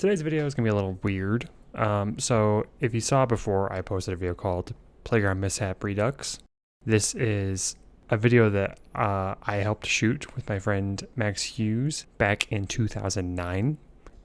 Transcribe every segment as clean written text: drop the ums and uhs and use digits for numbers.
Today's video is going to be a little weird. So if you saw before, I posted a video called Playground Mishap Redux. This is a video that I helped shoot with my friend Max Hughes back in 2009.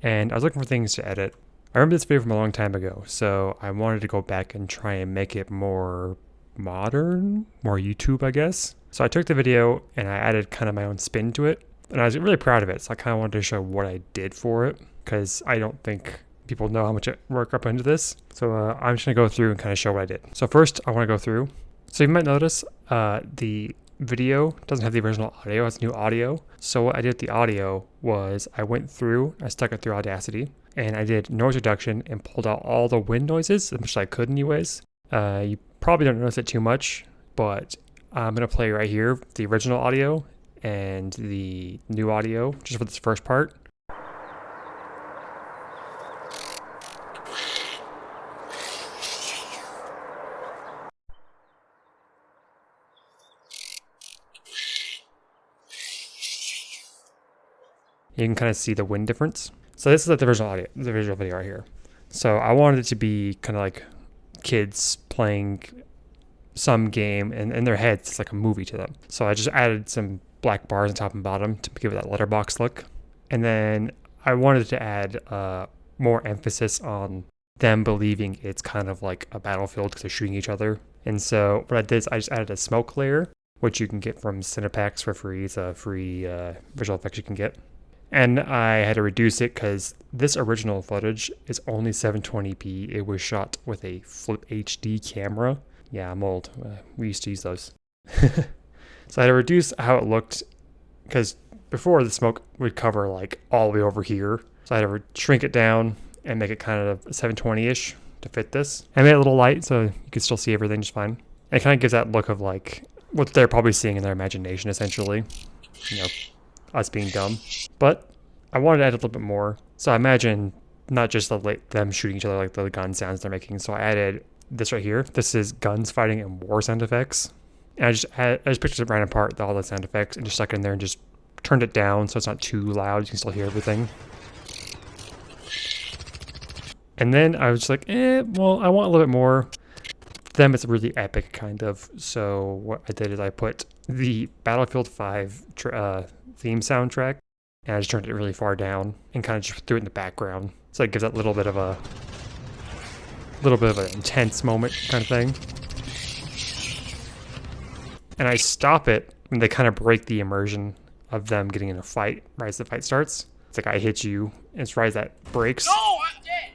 And I was looking for things to edit. I remember this video from a long time ago, so I wanted to go back and try and make it more modern, more YouTube, I guess. So I took the video and I added kind of my own spin to it. And I was really proud of it, so I kind of wanted to show what I did for it, because I don't think people know how much work I put into this. So I'm just going to go through and kind of show what I did. So first, I want to go through. So you might notice the video doesn't have the original audio, it's new audio. So what I did with the audio was I went through, I stuck it through Audacity, and I did noise reduction and pulled out all the wind noises, as much as I could anyways. You probably don't notice it too much, but I'm going to play right here the original audio and the new audio just for this first part. You can kind of see the wind difference. So this is like the original audio, the visual video right here. So I wanted it to be kind of like kids playing some game, and in their heads it's like a movie to them. So I just added some black bars on top and bottom to give it that letterbox look. And then I wanted to add more emphasis on them believing it's kind of like a battlefield because they're shooting each other. And so what I did is I just added a smoke layer, which you can get from Cinepacks for free. It's a free visual effects you can get. And I had to reduce it because this original footage is only 720p. It was shot with a Flip HD camera. Yeah, I'm old. We used to use those. So I had to reduce how it looked, because before the smoke would cover like all the way over here. So I had to shrink it down and make it kind of 720-ish to fit this. I made it a little light so you could still see everything just fine. And it kind of gives that look of like what they're probably seeing in their imagination, essentially. You know, us being dumb. But I wanted to add a little bit more. So I imagine not just them shooting each other like the gun sounds they're making. So I added this right here. This is guns fighting and war sound effects. And I just picked it right apart, all the sound effects, and just stuck it in there and just turned it down so it's not too loud. You can still hear everything. And then I was just like, well, I want a little bit more. For them, it's really epic, kind of. So what I did is I put the Battlefield 5 theme soundtrack, and I just turned it really far down and kind of just threw it in the background. So it gives that little bit of an intense moment kind of thing. And I stop it when they kind of break the immersion of them getting in a fight right as the fight starts. It's like I hit you, and it's right as that breaks. No, I'm dead!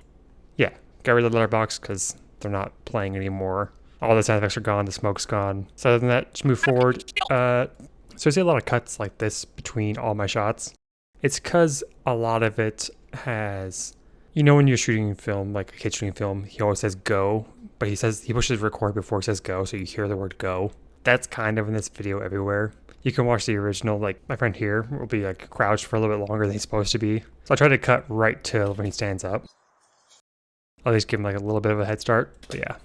Yeah, got rid of the letterbox because they're not playing anymore. All the sound effects are gone, the smoke's gone. So other than that, just move forward. So I see a lot of cuts like this between all my shots. It's because a lot of it has, you know, when you're shooting film, like a kid shooting film, he always says go, but he pushes record before he says go, so you hear the word go. That's kind of in this video everywhere. You can watch the original, like my friend here will be like crouched for a little bit longer than he's supposed to be. So I try to cut right to when he stands up. I'll at least give him like a little bit of a head start, but yeah.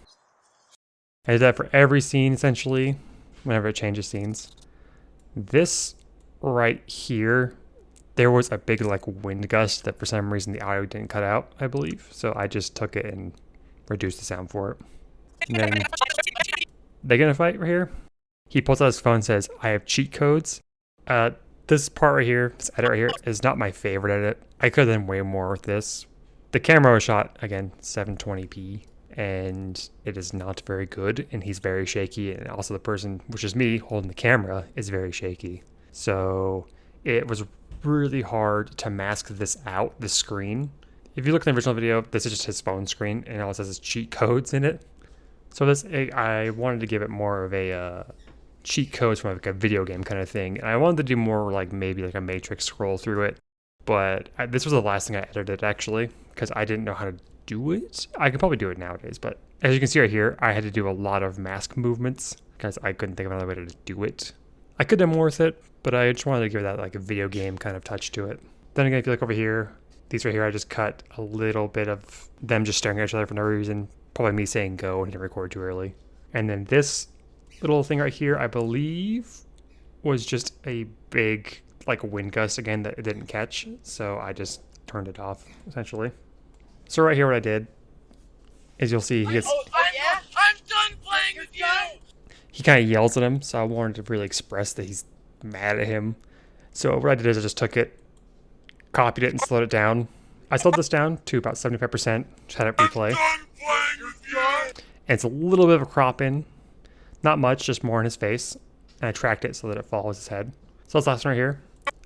I did that for every scene essentially, whenever it changes scenes. This right here, there was a big like wind gust that for some reason the audio didn't cut out, I believe. So I just took it and reduced the sound for it. And then they get in a fight right here. He pulls out his phone and says, I have cheat codes. This part right here, this edit right here, is not my favorite edit. I could have done way more with this. The camera was shot, again, 720p, and it is not very good, and he's very shaky, and also the person, which is me, holding the camera, is very shaky. So it was really hard to mask this out, the screen. If you look at the original video, this is just his phone screen, and all it says is cheat codes in it. So this, I wanted to give it more of a cheat codes from like a video game kind of thing. And I wanted to do more like maybe like a matrix scroll through it. But this was the last thing I edited actually, because I didn't know how to do it. I could probably do it nowadays, but as you can see right here, I had to do a lot of mask movements because I couldn't think of another way to do it. I could have done more with it, but I just wanted to give that like a video game kind of touch to it. Then again, if you look over here, these right here, I just cut a little bit of them just staring at each other for no reason. Probably me saying go and didn't record too early. And then this little thing right here, I believe, was just a big like wind gust again that it didn't catch. So I just turned it off essentially. So right here what I did is you'll see he gets... I'm done playing with you! He kind of yells at him, so I wanted to really express that he's mad at him. So what I did is I just took it, copied it, and slowed it down. I slowed this down to about 75%, just had it replay. And it's a little bit of a crop in. Not much, just more in his face. And I tracked it so that it follows his head. So this last one right here,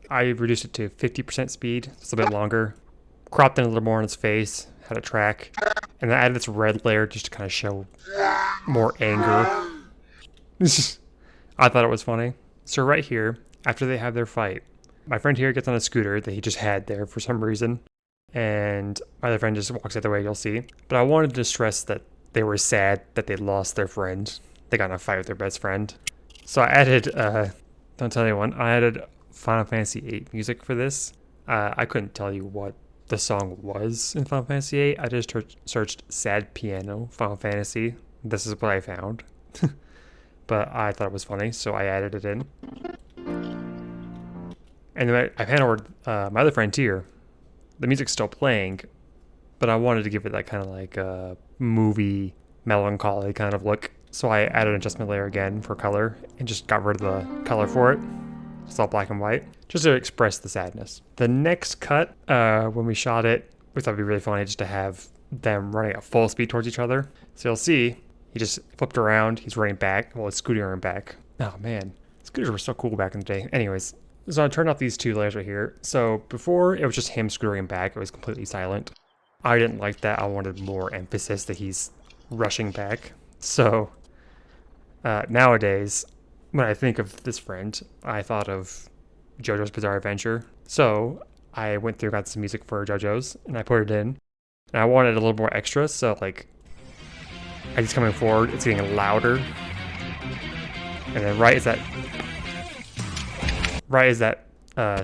I reduced it to 50% speed, just a bit longer. Cropped in a little more on his face, had it track. And then I added this red layer just to kind of show more anger. I thought it was funny. So right here, after they have their fight, my friend here gets on a scooter that he just had there for some reason. And my other friend just walks the other way, you'll see. But I wanted to stress that they were sad that they lost their friend. They got in a fight with their best friend. So I added, don't tell anyone, I added Final Fantasy VIII music for this. I couldn't tell you what the song was in Final Fantasy VIII. I just searched sad piano Final Fantasy. This is what I found. But I thought it was funny, so I added it in. And then I handed over my other friend here. The music's still playing, but I wanted to give it that kind of like movie melancholy kind of look. So I added an adjustment layer again for color and just got rid of the color for it. It's all black and white, just to express the sadness. The next cut, when we shot it, we thought it'd be really funny just to have them running at full speed towards each other. So you'll see, he just flipped around, he's running back, well, it's scootering back. Oh man, scooters were so cool back in the day. Anyways, so I turned off these two layers right here. So before, it was just him scootering back, it was completely silent. I didn't like that, I wanted more emphasis that he's rushing back. So, nowadays, when I think of this friend, I thought of JoJo's Bizarre Adventure. So I went through, got some music for JoJo's, and I put it in. And I wanted a little more extra, so like, as he's coming forward, it's getting louder. And then right as that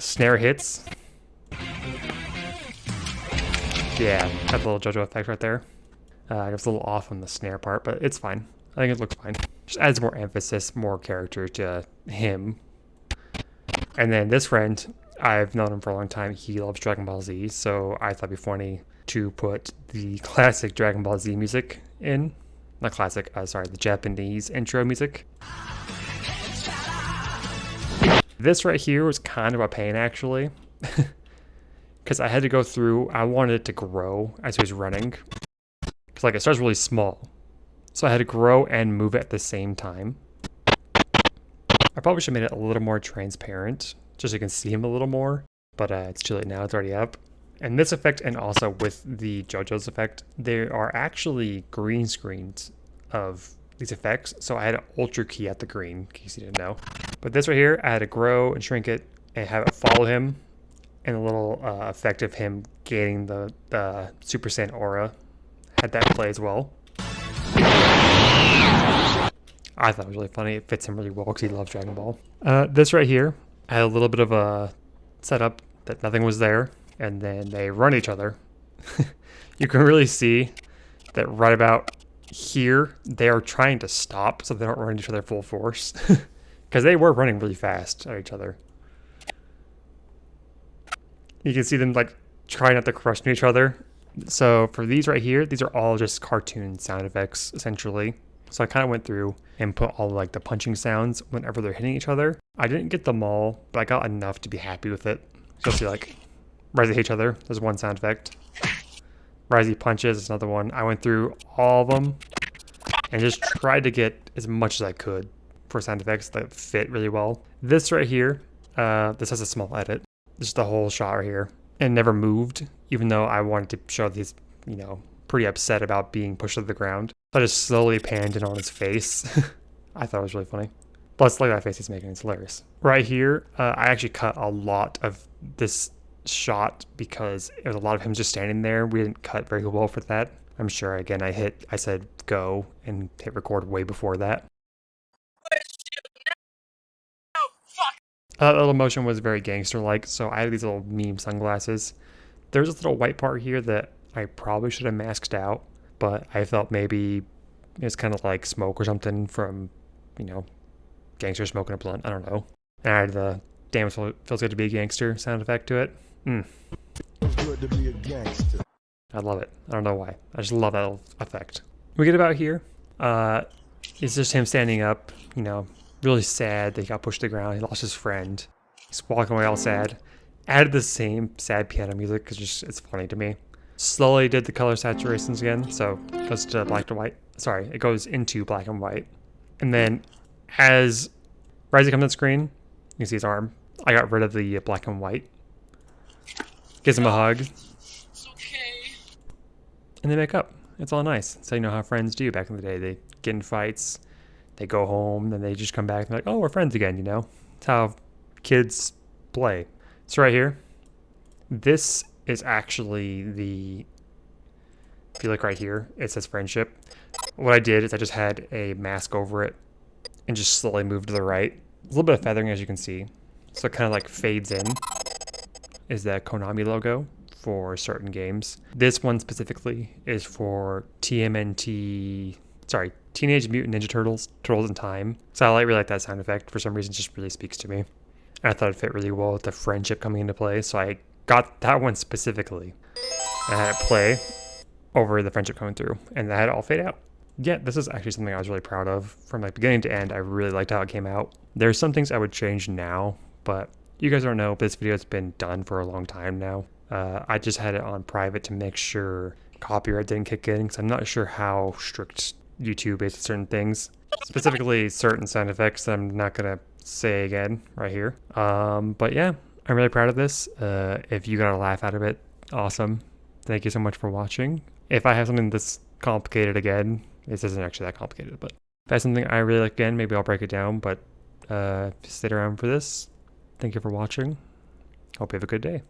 snare hits, yeah, that's a little JoJo effect right there. I was a little off on the snare part, but it's fine. I think it looks fine. Just adds more emphasis, more character to him. And then this friend, I've known him for a long time. He loves Dragon Ball Z, so I thought it'd be funny to put the classic Dragon Ball Z music in. Not classic, sorry, the Japanese intro music. This right here was kind of a pain, actually. Because I had to go through, I wanted it to grow as he was running. Because like it starts really small. So I had to grow and move it at the same time. I probably should have made it a little more transparent, just so you can see him a little more. But it's too late now, it's already up. And this effect, and also with the JoJo's effect, there are actually green screens of these effects. So I had to ultra key out the green, in case you didn't know. But this right here, I had to grow and shrink it and have it follow him. And a little effect of him gaining the Super Saiyan aura. Had that play as well. I thought it was really funny. It fits him really well because he loves Dragon Ball. This right here, I had a little bit of a setup that nothing was there. And then they run each other. You can really see that right about here, they are trying to stop so they don't run each other full force. Because they were running really fast at each other. You can see them like trying not to crush into each other. So for these right here, these are all just cartoon sound effects, essentially. So I kind of went through and put all like the punching sounds whenever they're hitting each other. I didn't get them all, but I got enough to be happy with it. So you'll see like, right as they hit each other, there's one sound effect. Right as he punches, there's another one. I went through all of them and just tried to get as much as I could for sound effects that fit really well. This right here, this has a small edit. Just the whole shot right here. And never moved, even though I wanted to show that he's, you know, pretty upset about being pushed to the ground. So I just slowly panned in on his face. I thought it was really funny. Plus, look at that face he's making, it's hilarious. Right here, I actually cut a lot of this shot because it was a lot of him just standing there. We didn't cut very well for that. I'm sure, again, I said go and hit record way before that. That little motion was very gangster-like, so I had these little meme sunglasses. There's this little white part here that I probably should have masked out, but I felt maybe it's kind of like smoke or something from, you know, gangster smoking a blunt. I don't know. And I had the damn it feels good to be a gangster sound effect to it. Good to be a gangster. I love it. I don't know why. I just love that effect. We get about here. It's just him standing up, you know, really sad that he got pushed to the ground. He lost his friend. He's walking away all sad. Added the same sad piano music because it's funny to me. Slowly did the color saturations again, so it goes to black and white. Sorry, it goes into black and white. And then as Rising comes on screen, you can see his arm. I got rid of the black and white. Gives him a hug. It's okay. And they make up. It's all nice. So you know how friends do back in the day. They get in fights, they go home, then they just come back and like, oh, we're friends again, you know? It's how kids play. So right here, this is actually if you look right here, it says friendship. What I did is I just had a mask over it and just slowly moved to the right. A little bit of feathering, as you can see. So it kind of like fades in. Is that Konami logo for certain games. This one specifically is for Teenage Mutant Ninja Turtles in Time. So I really like that sound effect. For some reason, it just really speaks to me. And I thought it fit really well with the friendship coming into play. So I got that one specifically. And I had it play over the friendship coming through. And that had it all fade out. Yeah, this is actually something I was really proud of. From like beginning to end, I really liked how it came out. There's some things I would change now, but you guys don't know, this video has been done for a long time now. I just had it on private to make sure copyright didn't kick in, because I'm not sure how strict YouTube is with certain things. Specifically, certain sound effects that I'm not going to say again right here. But yeah, I'm really proud of this. If you got a laugh out of it, awesome. Thank you so much for watching. If I have something this complicated again, this isn't actually that complicated, but if I have something I really like again, maybe I'll break it down. But stay around for this. Thank you for watching. Hope you have a good day.